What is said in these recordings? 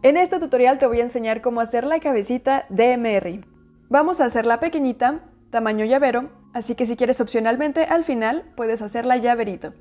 En este tutorial te voy a enseñar cómo hacer la cabecita de Merry. Vamos a hacerla pequeñita, tamaño llavero, así que si quieres opcionalmente al final puedes hacerla llaverito.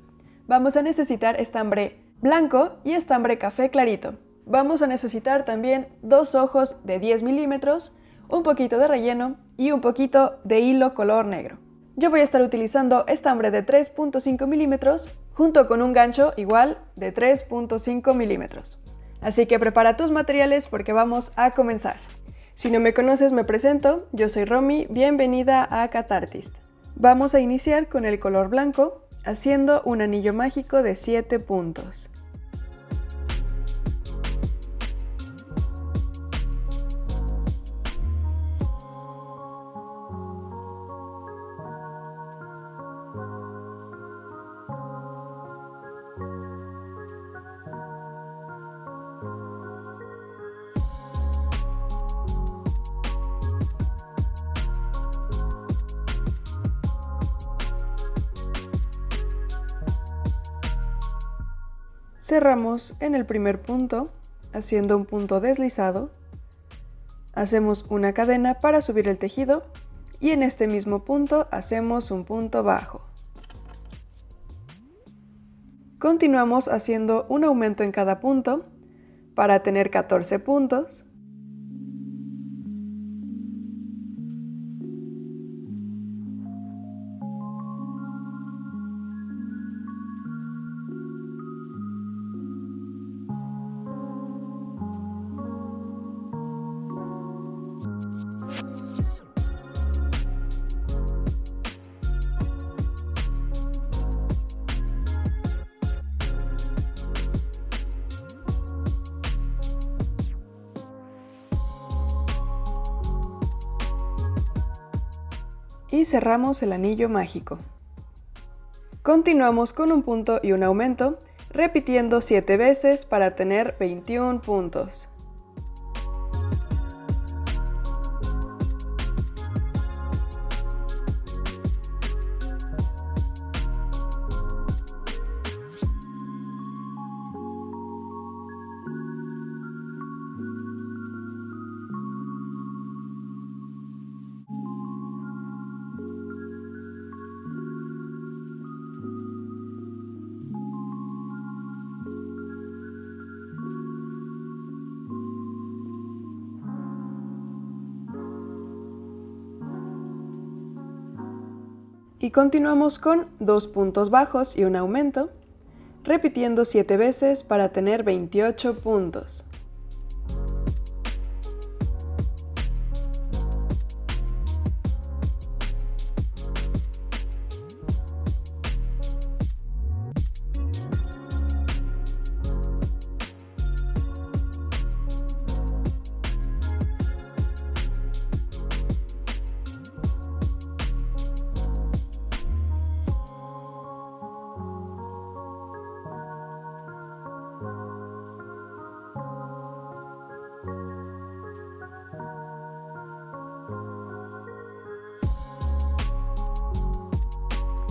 Vamos a necesitar estambre blanco y estambre café clarito. Vamos a necesitar también 2 ojos de 10 milímetros, un poquito de relleno y un poquito de hilo color negro. Yo voy a estar utilizando estambre de 3.5 milímetros junto con un gancho igual de 3.5 milímetros. Así que prepara tus materiales porque vamos a comenzar. Si no me conoces, me presento, yo soy Romy, bienvenida a Catartist. Vamos a iniciar con el color blanco, haciendo un anillo mágico de 7 puntos. Cerramos en el primer punto, haciendo un punto deslizado. Hacemos una cadena para subir el tejido y en este mismo punto hacemos un punto bajo. Continuamos haciendo un aumento en cada punto para tener 14 puntos. Y cerramos el anillo mágico. Continuamos con un punto y un aumento, repitiendo 7 veces para tener 21 puntos. Y continuamos con 2 puntos bajos y un aumento, repitiendo 7 veces para tener 28 puntos.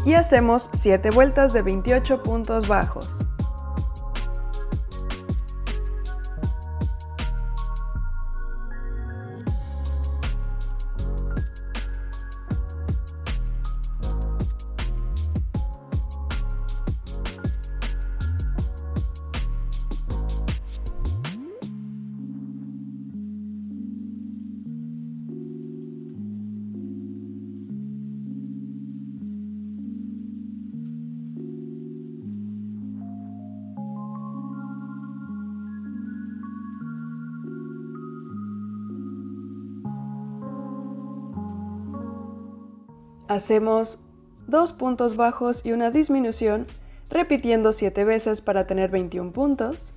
Y hacemos 7 vueltas de 28 puntos bajos. Hacemos 2 puntos bajos y una disminución, repitiendo 7 veces para tener 21 puntos.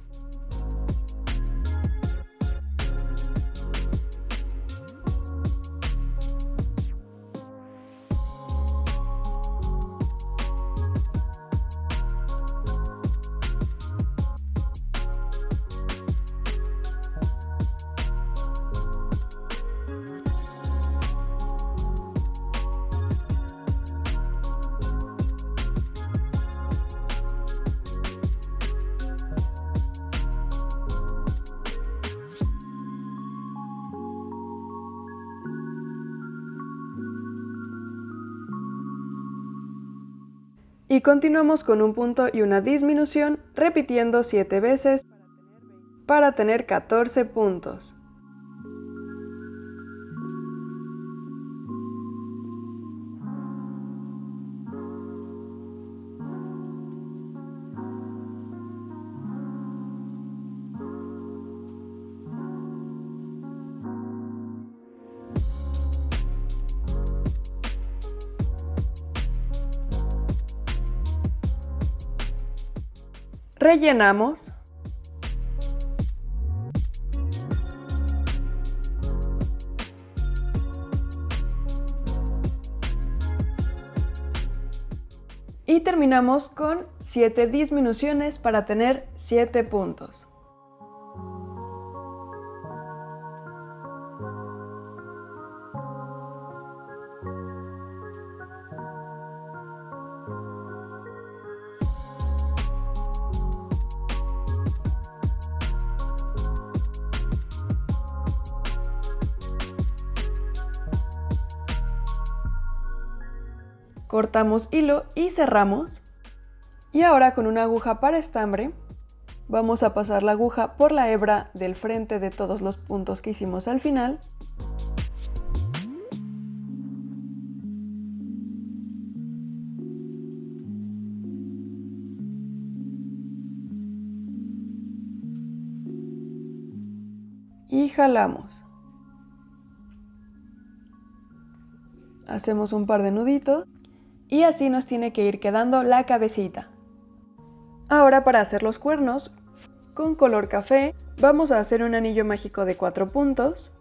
Y continuamos con un punto y una disminución, repitiendo 7 veces para tener 14 puntos. Rellenamos. Y terminamos con 7 disminuciones para tener 7 puntos. Cortamos hilo y cerramos. Y ahora con una aguja para estambre, vamos a pasar la aguja por la hebra del frente de todos los puntos que hicimos al final. Y jalamos. Hacemos un par de nuditos. Y así nos tiene que ir quedando la cabecita. Ahora para hacer los cuernos, con color café, vamos a hacer un anillo mágico de 4 puntos.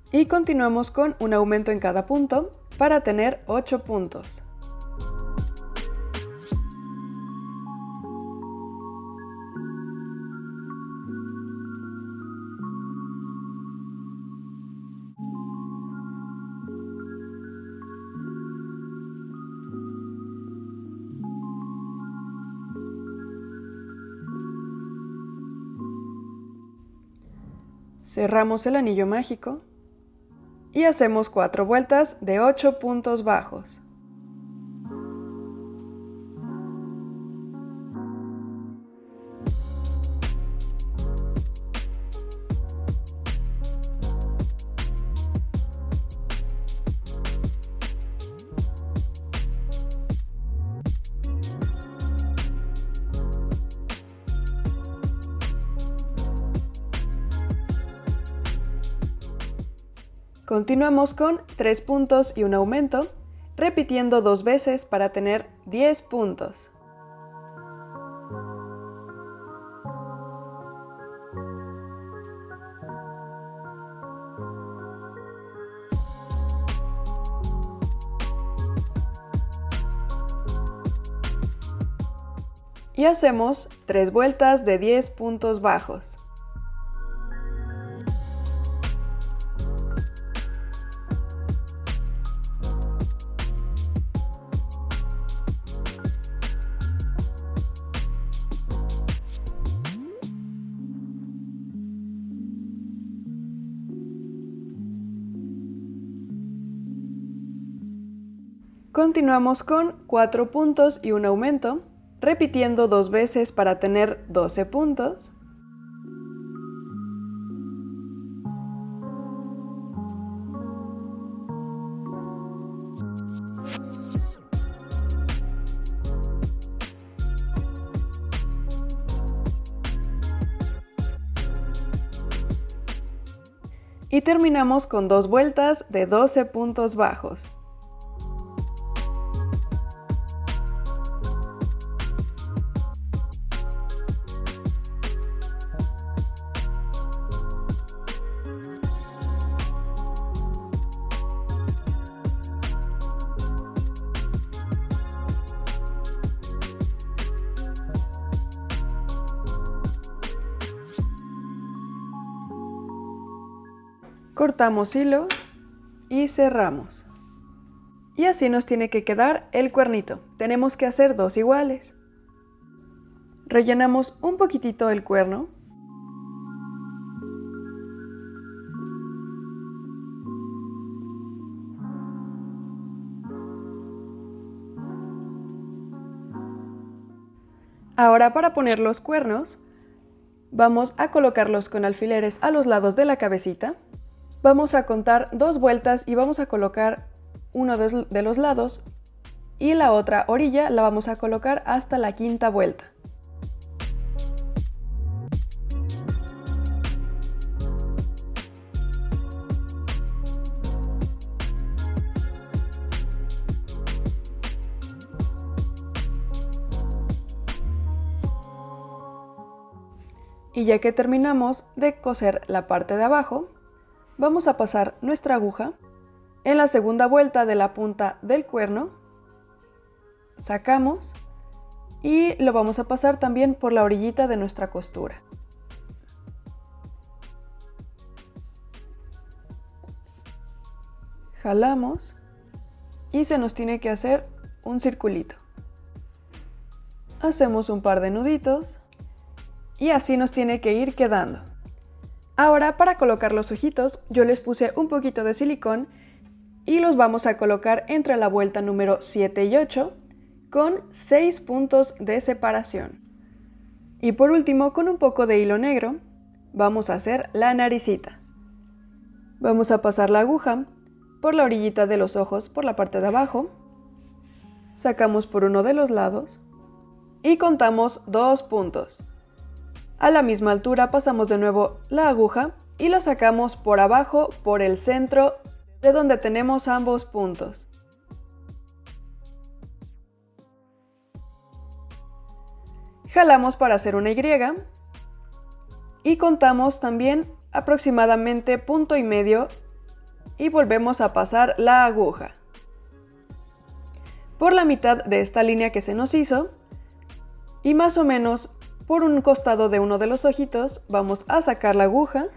Y continuamos con un aumento en cada punto para tener 8 puntos. Cerramos el anillo mágico. Y hacemos 4 vueltas de 8 puntos bajos. Continuamos con 3 puntos y un aumento, repitiendo 2 veces para tener 10 puntos. Y hacemos 3 vueltas de 10 puntos bajos. Continuamos con 4 puntos y un aumento, repitiendo 2 veces para tener 12 puntos. Y terminamos con 2 vueltas de 12 puntos bajos. Cortamos hilo y cerramos. Y así nos tiene que quedar el cuernito. Tenemos que hacer 2 iguales. Rellenamos un poquitito el cuerno. Ahora, para poner los cuernos, vamos a colocarlos con alfileres a los lados de la cabecita. Vamos a contar 2 vueltas y vamos a colocar uno de los lados y la otra orilla la vamos a colocar hasta la 5ª vuelta. Y ya que terminamos de coser la parte de abajo, vamos a pasar nuestra aguja en la 2ª vuelta de la punta del cuerno, sacamos y lo vamos a pasar también por la orillita de nuestra costura. Jalamos y se nos tiene que hacer un circulito. Hacemos un par de nuditos y así nos tiene que ir quedando. Ahora, para colocar los ojitos, yo les puse un poquito de silicón y los vamos a colocar entre la vuelta número 7 y 8 con 6 puntos de separación. Y por último, con un poco de hilo negro, vamos a hacer la naricita. Vamos a pasar la aguja por la orillita de los ojos por la parte de abajo, sacamos por uno de los lados y contamos 2 puntos. A la misma altura pasamos de nuevo la aguja y la sacamos por abajo, por el centro de donde tenemos ambos puntos. Jalamos para hacer una Y y contamos también aproximadamente 1,5 puntos y volvemos a pasar la aguja. Por la mitad de esta línea que se nos hizo y más o menos por un costado de uno de los ojitos vamos a sacar la aguja.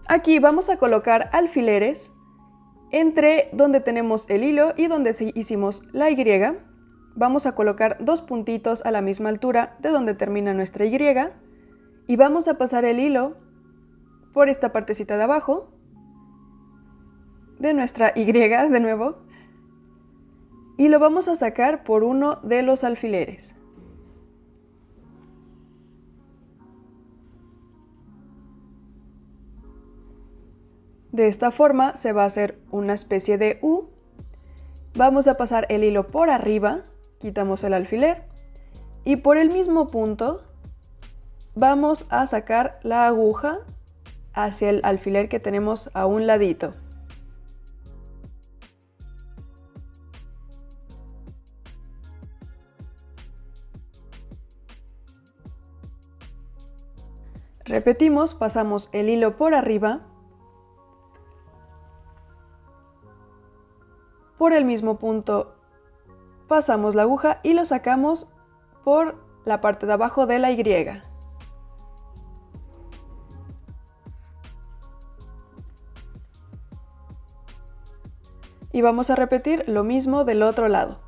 Aquí vamos a colocar alfileres entre donde tenemos el hilo y donde hicimos la Y. Vamos a colocar 2 puntitos a la misma altura de donde termina nuestra Y y vamos a pasar el hilo por esta partecita de abajo de nuestra Y de nuevo y lo vamos a sacar por uno de los alfileres. De esta forma se va a hacer una especie de U. Vamos a pasar el hilo por arriba, quitamos el alfiler y por el mismo punto vamos a sacar la aguja hacia el alfiler que tenemos a un ladito. Repetimos, pasamos el hilo por arriba, por el mismo punto pasamos la aguja y lo sacamos por la parte de abajo de la Y. Y vamos a repetir lo mismo del otro lado.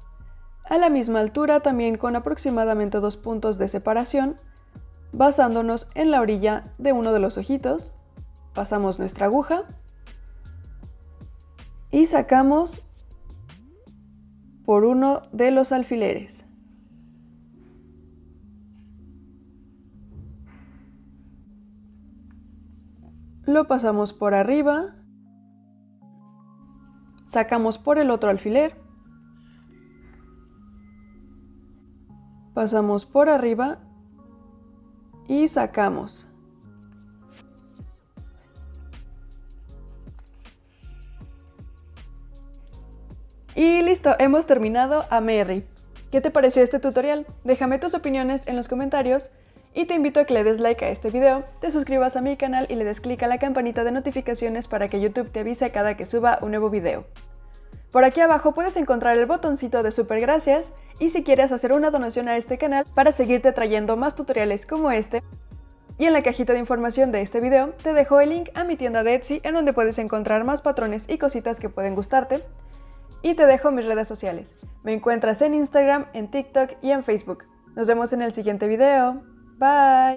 A la misma altura, también con aproximadamente 2 puntos de separación, basándonos en la orilla de uno de los ojitos, pasamos nuestra aguja y sacamos por uno de los alfileres. Lo pasamos por arriba, sacamos por el otro alfiler, pasamos por arriba y sacamos. Y listo, hemos terminado a Merry. ¿Qué te pareció este tutorial? Déjame tus opiniones en los comentarios y te invito a que le des like a este video, te suscribas a mi canal y le des clic a la campanita de notificaciones para que YouTube te avise cada que suba un nuevo video. Por aquí abajo puedes encontrar el botoncito de super gracias y si quieres hacer una donación a este canal para seguirte trayendo más tutoriales como este, Y en la cajita de información de este video te dejo el link a mi tienda de Etsy en donde puedes encontrar más patrones y cositas que pueden gustarte. Y te dejo mis redes sociales. Me encuentras en Instagram, en TikTok y en Facebook. Nos vemos en el siguiente video. Bye.